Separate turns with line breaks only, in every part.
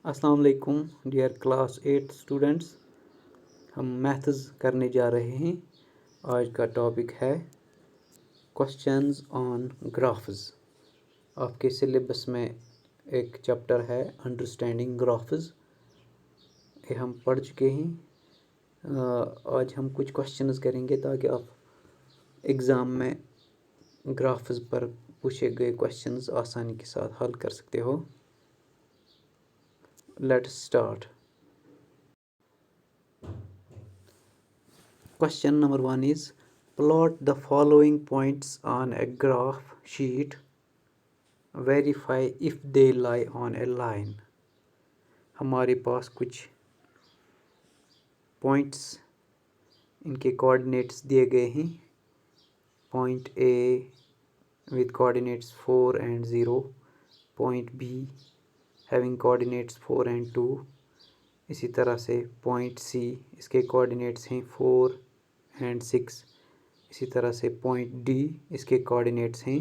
अस्सलाम वालेकुम dear class 8 students. हम मैथ्स करने जा रहे हैं। आज का टॉपिक है क्वेश्चंस ऑन ग्राफ्स। आपके सिलेबस में एक चैप्टर है अंडरस्टैंडिंग ग्राफ्स, ये हम पढ़ चुके हैं। आज हम कुछ क्वेश्चंस करेंगे ताकि आप एग्ज़ाम में ग्राफ्स पर पूछे गए क्वेश्चंस आसानी के साथ हल कर सकते हो। Let's start. Question number 1 is plot the following points on a graph sheet. Verify if they lie on a line. हमारे पास कुछ पॉइंट्स, इनके कोऑर्डिनेट्स दिए गए हैं। Point A with coordinates 4 and 0, point B having coordinates 4 and 2, इसी तरह से point C इसके कोऑर्डिनेट्स हैं 4 and 6, इसी तरह से पॉइंट D इसके कोऑर्डिनेट्स हैं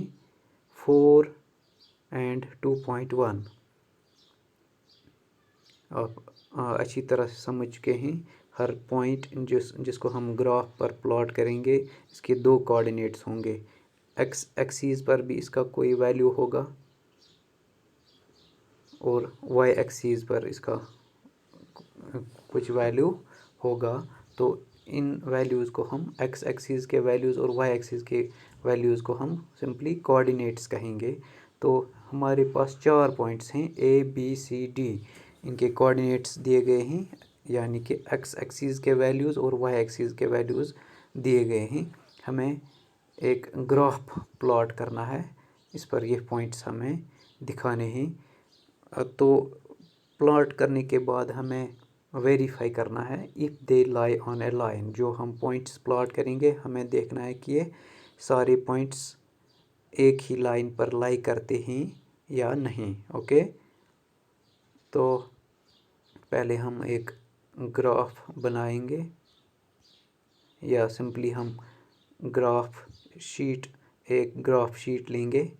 4 and 2.1। आप अच्छी तरह से समझ चुके हैं। हर पॉइंट जिसको हम ग्राफ पर प्लॉट करेंगे इसके दो कोऑर्डिनेट्स होंगे। एक्स एक्सीस पर भी इसका कोई वैल्यू होगा और वाई एक्सीस पर इसका कुछ वैल्यू होगा। तो इन वैल्यूज़ को हम एक्स एक्सीस के वैल्यूज़ और वाई एक्सीस के वैल्यूज़ को हम सिंपली कोऑर्डिनेट्स कहेंगे। तो हमारे पास 4 पॉइंट्स हैं A B C D, इनके कोऑर्डिनेट्स दिए गए हैं, यानी कि एक्स एक्सीस के वैल्यूज़ और वाई एक्सीस के वैल्यूज़ दिए गए हैं। हमें एक ग्राफ प्लॉट करना है, इस पर ये पॉइंट्स हमें दिखाने हैं। तो प्लॉट करने के बाद हमें वेरीफाई करना है if they lie on A line. जो हम पॉइंट्स प्लॉट करेंगे हमें देखना है कि ये सारे पॉइंट्स एक ही लाइन पर लाई करते हैं या नहीं। ओके, तो पहले हम एक ग्राफ बनाएंगे या सिंपली हम एक ग्राफ शीट लेंगे।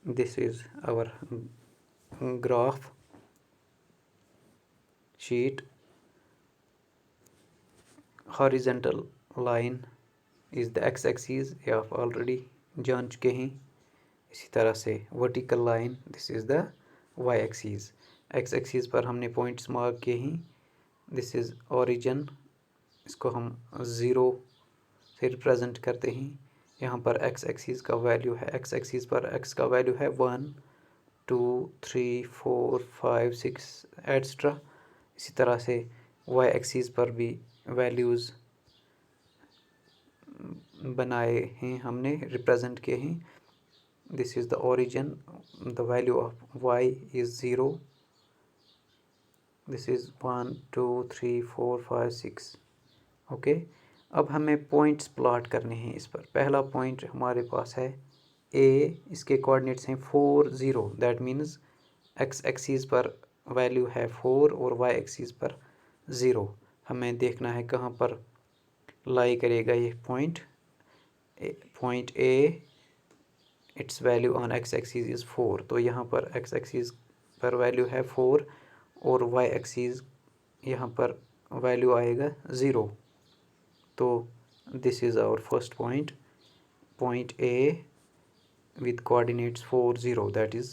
This is our graph sheet. Horizontal line is the x-axis, ये आप ऑलरेडी जान चुके हैं। इसी तरह से vertical line, this is the y-axis. x-axis पर हमने पॉइंट्स मार्क किए हैं। this is origin, इसको हम 0 से रिप्रेजेंट करते हैं। यहाँ पर x-axis का वैल्यू है, x-axis पर x का वैल्यू है 1 2 3 4 5 6 एट्सट्रा। इसी तरह से वाई एक्सीस पर भी वैल्यूज़ बनाए हैं, हमने रिप्रेजेंट किए हैं। This is the origin, the value of Y is 0। This is 1 2 3 4 5 6। Okay, अब हमें पॉइंट्स प्लॉट करने हैं इस पर। पहला पॉइंट हमारे पास है A, इसके कोऑर्डिनेट्स हैं 4 0, दैट मीन्स एक्स एक्सीस पर वैल्यू है 4 और वाई एक्सीस पर 0। हमें देखना है कहाँ पर लाई करेगा ये point. Point A, it's value on x axis is 4, तो यहाँ पर एक्स एक्सीस पर वैल्यू है 4 और वाई एक्सीस यहाँ पर वैल्यू आएगा 0। तो this is our first point, point A with coordinates 4 0, that is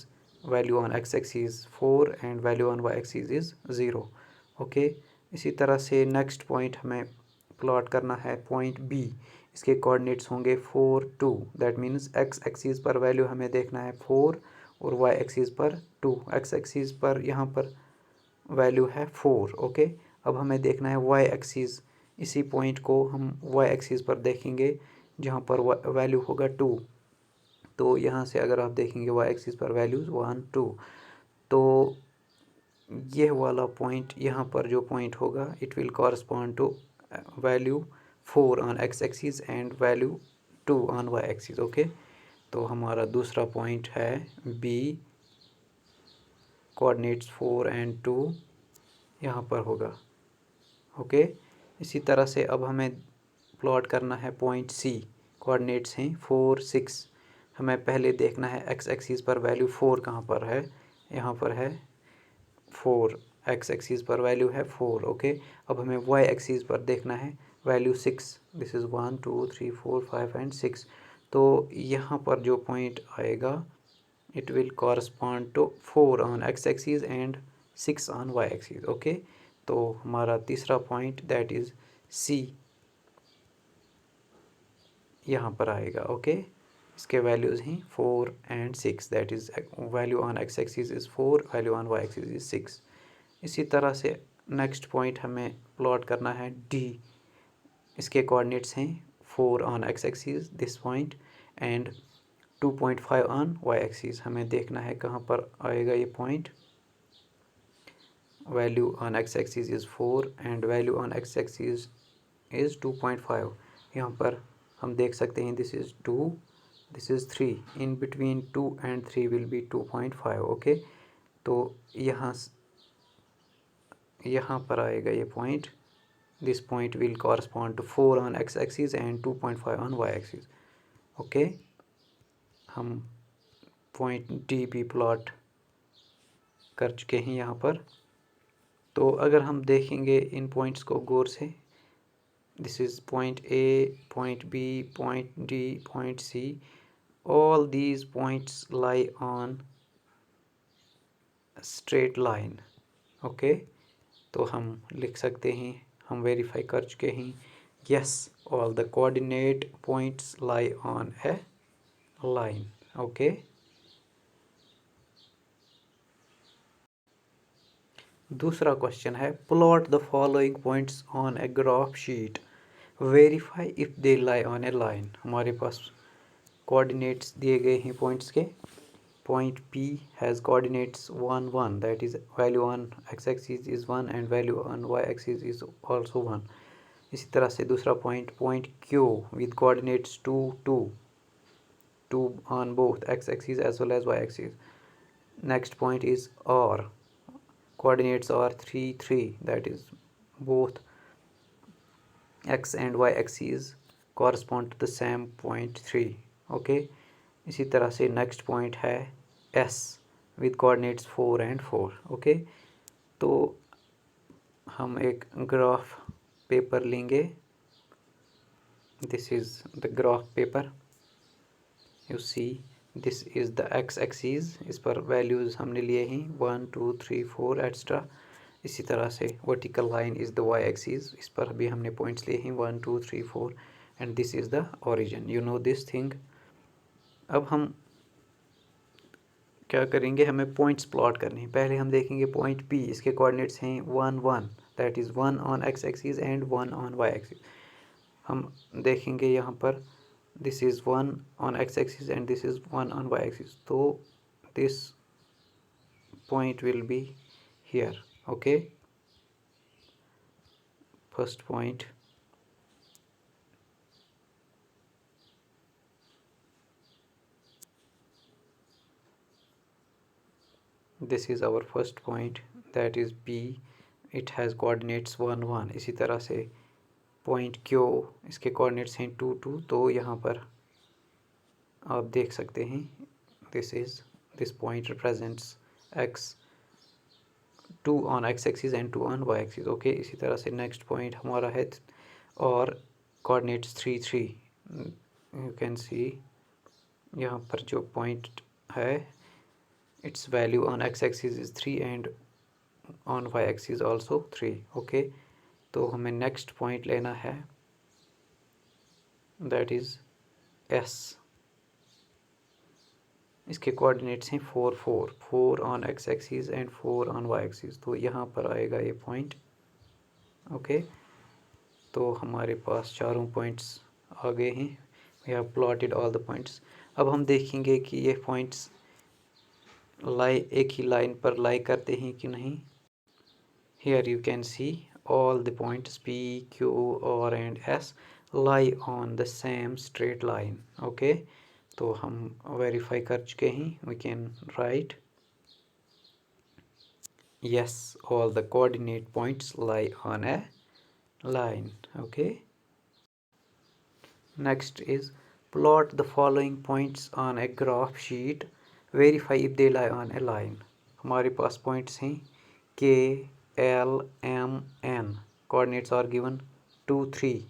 value on x axis 4 and value on y axis is 0। Okay, इसी तरह से नेक्स्ट पॉइंट हमें प्लॉट करना है पॉइंट B, इसके कोऑर्डिनेट्स होंगे 4 2, दैट मीन्स x एक्सिस पर value हमें देखना है 4 और y एक्सिस पर 2। x एक्सिस पर यहाँ पर वैल्यू है 4। ओके, अब हमें देखना है y एक्सिस, इसी पॉइंट को हम y एक्सिस पर देखेंगे जहाँ पर वैल्यू होगा 2। तो यहाँ से अगर आप देखेंगे वाई एक्सिस पर वैल्यूज़ 1 2, तो यह वाला पॉइंट यहाँ पर जो पॉइंट होगा it will correspond to value 4 on X axis and value 2 on Y axis. Okay, तो हमारा दूसरा पॉइंट है B, कोऑर्डिनेट्स 4 and 2 यहाँ पर होगा। ओके, इसी तरह से अब हमें प्लॉट करना है पॉइंट C, कोऑर्डिनेट्स हैं 4 6। हमें पहले देखना है एक्स एक्सिस पर वैल्यू 4 कहाँ पर है, यहाँ पर है। 4, एक्स एक्सीज पर वैल्यू है 4। ओके, अब हमें वाई एक्सीज पर देखना है वैल्यू 6। This is 1 2 3 4 5 and 6। तो यहाँ पर जो पॉइंट आएगा it will correspond to 4 on X axes and 6 on Y axes. Okay, तो हमारा तीसरा पॉइंट दैट इज़ सी यहाँ पर आएगा। ओके, इसके वैल्यूज़ हैं 4 and 6, that is value on X axes is 4, value on Y axes is 6। इसी तरह से नेक्स्ट पॉइंट हमें प्लॉट करना है डी। इसके कोऑर्डिनेट्स हैं 4 on X axes this point and 2.5 on Y axes. हमें देखना है कहाँ पर आएगा ये point. Value on X axes is 4 and value on X axes is 2.5। यहाँ पर हम देख सकते हैं this is 2, this is 3, in between 2 and 3 will be 2.5। Okay, तो यहाँ पर आएगा ये point. This point will correspond to 4 on X axes and 2.5 on Y axes. Okay, हम पॉइंट डी भी प्लॉट कर चुके हैं यहाँ पर। तो अगर हम देखेंगे इन पॉइंट्स को गौर से, this is point A, point B, point D, point C, all these points lie on straight line। Okay, तो हम लिख सकते हैं, हम वेरीफाई कर चुके हैं, yes all the coordinate points lie on a line। Okay, दूसरा क्वेश्चन है plot the following points on a graph sheet, verify if they lie on A line. हमारे पास कोऑर्डिनेट्स दिए गए हैं पॉइंट्स के। Point P has coordinates 1 1, that is value on x-axis is 1 and value on y-axis is also 1। इसी तरह से दूसरा point Q with coordinates 2 2 2 on both x-axis as well as y-axis। Next point is R, coordinates are 3 3, that is both x and y-axis correspond to the same point 3। okay, इसी तरह से next point है S with coordinates 4 and 4। Okay, तो हम एक graph paper लेंगे। This is the graph paper, you see this is the X axes. इस पर वैल्यूज़ हमने लिए हैं 1 2 3 4 एक्स्ट्रा। इसी तरह से vertical line is the Y axes, इस पर भी हमने पॉइंट्स लिए हैं 1 2 3 4 and this is the origin. You know this thing. अब हम क्या करेंगे, हमें पॉइंट्स प्लॉट करने हैं। पहले हम देखेंगे पॉइंट P, इसके कोऑर्डिनेट्स हैं 1 1, that is 1 on X axes and 1 on Y axis. हम देखेंगे यहाँ पर this is 1 on X axes and this is 1 on Y axis, तो this point will be here. Okay, first point this is our first point, that is P, it has coordinates 1 1। इसी तरह से point Q, इसके coordinates हैं 2 2, तो यहाँ पर आप देख सकते हैं this point represents x, 2 on x axis and 2 on y axis। Okay, इसी तरह से नेक्स्ट पॉइंट हमारा है और कोऑर्डिनेट्स 3 3। यू कैन सी यहाँ पर जो पॉइंट है its value on x-axis is 3 and on y-axis also 3। Okay, तो हमें नेक्स्ट पॉइंट लेना है that is S। इसके कोऑर्डिनेट्स हैं 4 4 4 on x-axis and 4 on y-axis, तो यहाँ पर आएगा ये पॉइंट। ओके, तो हमारे पास चारों पॉइंट्स आ गए हैं, we have plotted all the points. अब हम देखेंगे कि ये पॉइंट्स एक ही लाइन पर लाई करते हैं कि नहीं। Here you can see all the points P Q R and S lie on the same straight line. Okay, तो हम वेरीफाई कर चुके हैं। We can write yes all the coordinate points lie on a line। okay, next is plot the following points on a graph sheet, verify if they lie on a line। हमारे पास points हैं K, L, M, N. Coordinates are given 2, 3,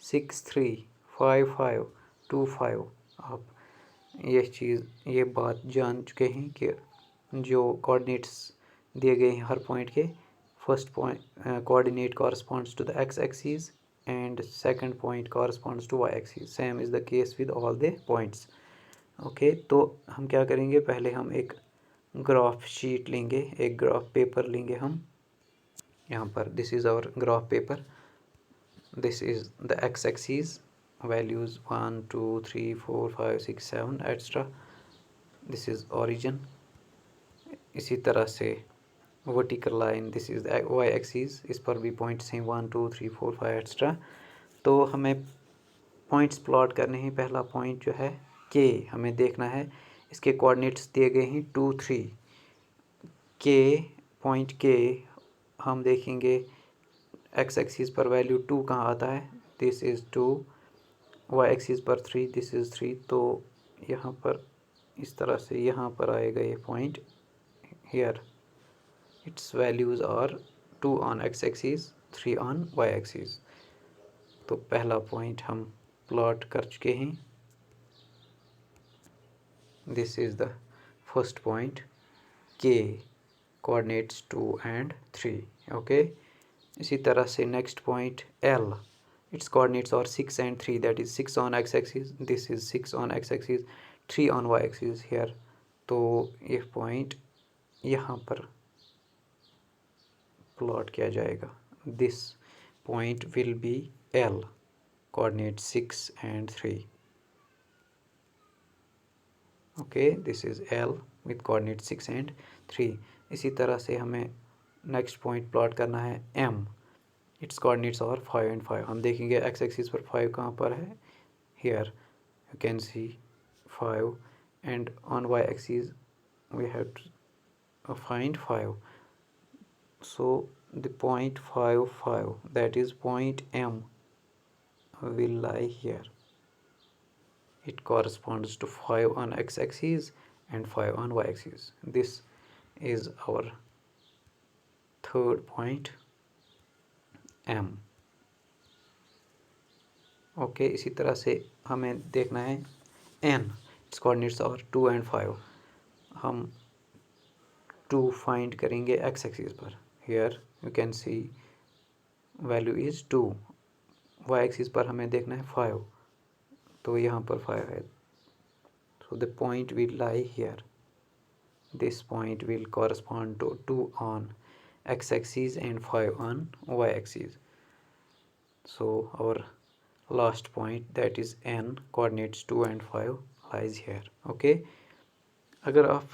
6, 3, 5, 5, 2, 5. आप ये बात जान चुके हैं कि जो कोऑर्डिनेट्स दिए गए हैं हर पॉइंट के, first point coordinate corresponds to the x axis and second point corresponds to y axis. Same is the case with all the points. Okay तो हम क्या करेंगे, पहले हम एक ग्राफ शीट लेंगे, एक ग्राफ पेपर लेंगे हम यहाँ पर. This is our graph paper. This is the x axis, values 1 2 3 4 5 6 7 extra. This is origin. इसी तरह से vertical line, this is the y axis, इस पर भी पॉइंट्स हैं 1 2 3 4 5 एक्स्ट्रा. तो हमें पॉइंट्स प्लॉट करने हैं. पहला पॉइंट जो है के, हमें देखना है इसके कोऑर्डिनेट्स दिए गए हैं 2 3. के पॉइंट के हम देखेंगे x एक्सिस पर वैल्यू 2 कहाँ आता है. This is 2. y एक्सिस पर 3, दिस इज़ 3. तो यहाँ पर इस तरह से यहाँ पर आएगा ये point here. Its values are 2 on x axis, 3 on y axis. तो पहला पॉइंट हम प्लॉट कर चुके हैं. This is the first point K, coordinates 2 and 3. Okay. इसी तरह से next point L, its coordinates are 6 and 3, that is 6 on x axis, this is 6 on x axis, 3 on y axis here. तो ये point यहाँ पर plot किया जाएगा. This point will B L, coordinates 6 and 3. Okay, this is L with coordinates 6 and 3. इसी तरह से हमें नेक्स्ट पॉइंट प्लॉट करना है M. Its coordinates are 5 and 5. हम देखेंगे x एक्सिस पर 5 कहाँ पर है. Here you can C 5 and on y axis we have to find 5. So the point 5 5, that is point M, will lie here. It corresponds to 5 on x axis and 5 on y axis. This is our third point M. Okay. इसी तरह से हमें देखना है N. Its coordinates are 2 and 5. हम 2 find करेंगे x axis पर. Here you can see value is 2. y axis पर हमें देखना है 5, तो यहाँ पर 5 है. So the point will lie here. This point will correspond to 2 on x axis and 5 on y axis. So our last point, that is N, coordinates 2 and 5, lies here. okay. अगर आप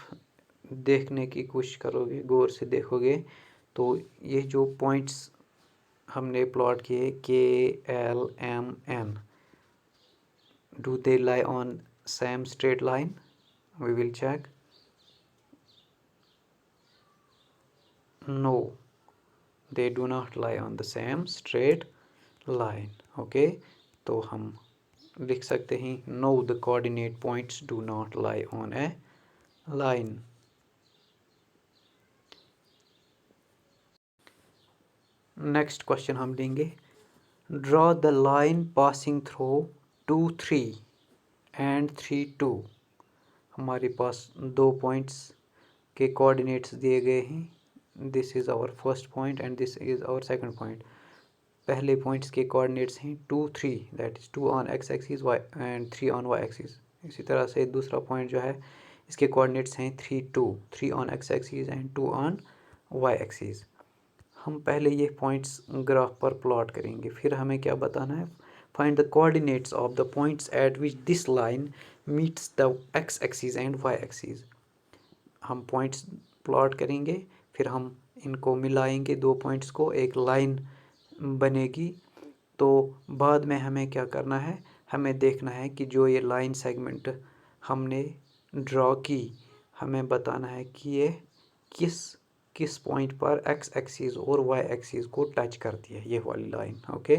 देखने की कोशिश करोगे, गौर से देखोगे, तो ये जो पॉइंट्स हमने प्लॉट किए K, L, M, N, do they lie on same straight line? We will check. No, they do not lie on the same straight line. okay. तो हम लिख सकते हैं no, the coordinate points do not lie on a line. Next question हम लेंगे. Draw the line passing through 2 3 and 3 2. हमारे पास 2 points के coordinates दिए गए हैं. This is our first point and this is our second point. पहले points के coordinates हैं 2 3, that is 2 on x axis y and 3 on y axis. इसी तरह से दूसरा पॉइंट जो है इसके कोऑर्डिनेट्स हैं 3 2, 3 on x axis and 2 on y axis. हम पहले ये पॉइंट्स ग्राफ पर प्लॉट करेंगे, फिर हमें क्या बताना है. Find the coordinates of the points at which this line meets the x axis and y axis. हम पॉइंट्स प्लॉट करेंगे, फिर हम इनको मिलाएंगे, 2 पॉइंट्स को, एक लाइन बनेगी. तो बाद में हमें क्या करना है, हमें देखना है कि जो ये लाइन सेगमेंट हमने ड्रॉ की, हमें बताना है कि ये किस पॉइंट पर x एक्सिस और y एक्सिस को टच करती है, ये वाली लाइन. ओके.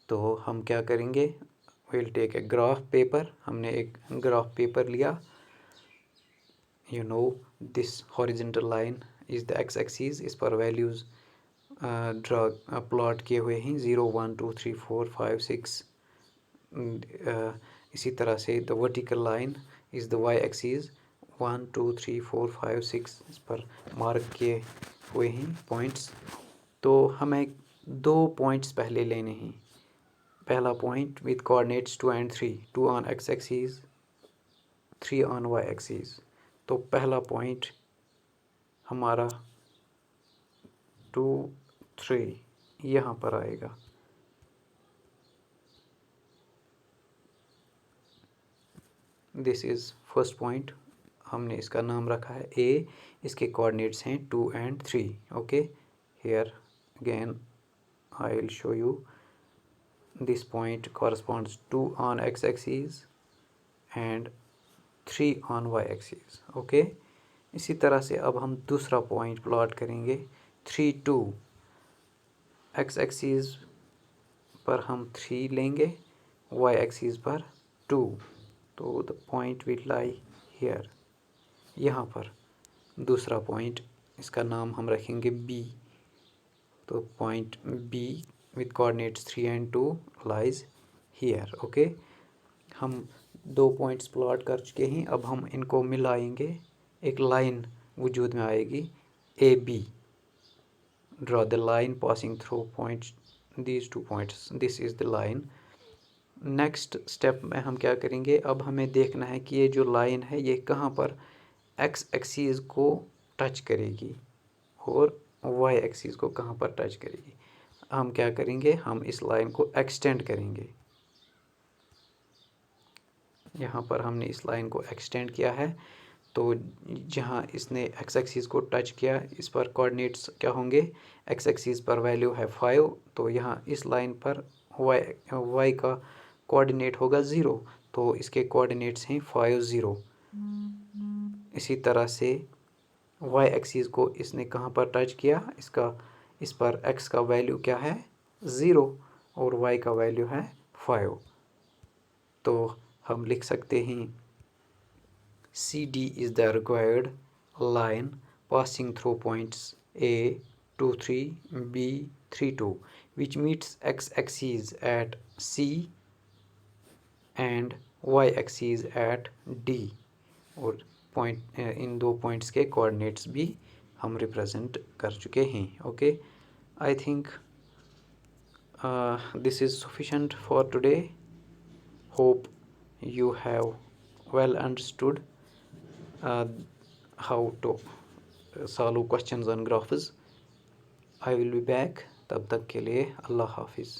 तो हम क्या करेंगे, will take a graph paper. हमने एक ग्राफ पेपर लिया. you know this horizontal line is the x axis, इस पर वैल्यूज़ ड्रा प्लॉट किए हुए हैं 0 1 2 3 4 5 6। इसी तरह से the vertical line is the y axis 1 2 3 4 5 6 इस पर मार्क किए हुए हैं पॉइंट्स। तो हमें 2 पॉइंट्स पहले लेने हैं। पहला point with coordinates 2 and 3, 2 on x axis 3 on y axis. तो पहला पॉइंट हमारा 2 3 यहाँ पर आएगा। दिस इज़ फर्स्ट पॉइंट, हमने इसका नाम रखा है ए, इसके कोऑर्डिनेट्स हैं 2 and 3। Okay, here again I will show you this point corresponds 2 on x axis and 3 on y axis. Okay, इसी तरह से अब हम दूसरा पॉइंट प्लॉट करेंगे 3 2। x एक्सिस पर हम 3 लेंगे, y एक्सिस पर 2। तो the point will lie here, यहाँ पर दूसरा पॉइंट, इसका नाम हम रखेंगे बी। तो point be with coordinates 3 and 2 lies here. Okay, हम 2 पॉइंट्स प्लॉट कर चुके हैं, अब हम इनको मिलाएंगे, एक लाइन वजूद में आएगी A B. Draw the line passing through points these 2 points, this is the line. Next step में हम क्या करेंगे, अब हमें देखना है कि ये जो लाइन है ये कहाँ पर एक्स एक्सिस को टच करेगी और वाई एक्सिस को कहाँ पर टच करेगी। हम क्या करेंगे, हम इस लाइन को एक्सटेंड करेंगे। यहाँ पर हमने इस लाइन को एक्सटेंड किया है, तो जहाँ इसने एक्स एक्सिस को टच किया इस पर कोऑर्डिनेट्स क्या होंगे, एक्स एक्सिस पर वैल्यू है 5, तो यहाँ इस लाइन पर वाई का कोऑर्डिनेट होगा 0, तो इसके कोऑर्डिनेट्स हैं 5 0। इसी तरह से वाई एक्सिस को इसने कहाँ पर टच किया, इस पर एक्स का वैल्यू क्या है 0 और वाई का वैल्यू है 5। तो हम लिख सकते हैं CD is the required line passing through points A 2 3 B 3 2 which meets x-axis at C and y-axis at D। और पॉइंट, इन 2 पॉइंट्स के कोऑर्डिनेट्स भी हम रिप्रेजेंट कर चुके हैं। Okay, I think this is sufficient for today. Hope you have well understood how to solve questions on graphs. I will be back, तब तक के लिए अल्लाह हाफिज़।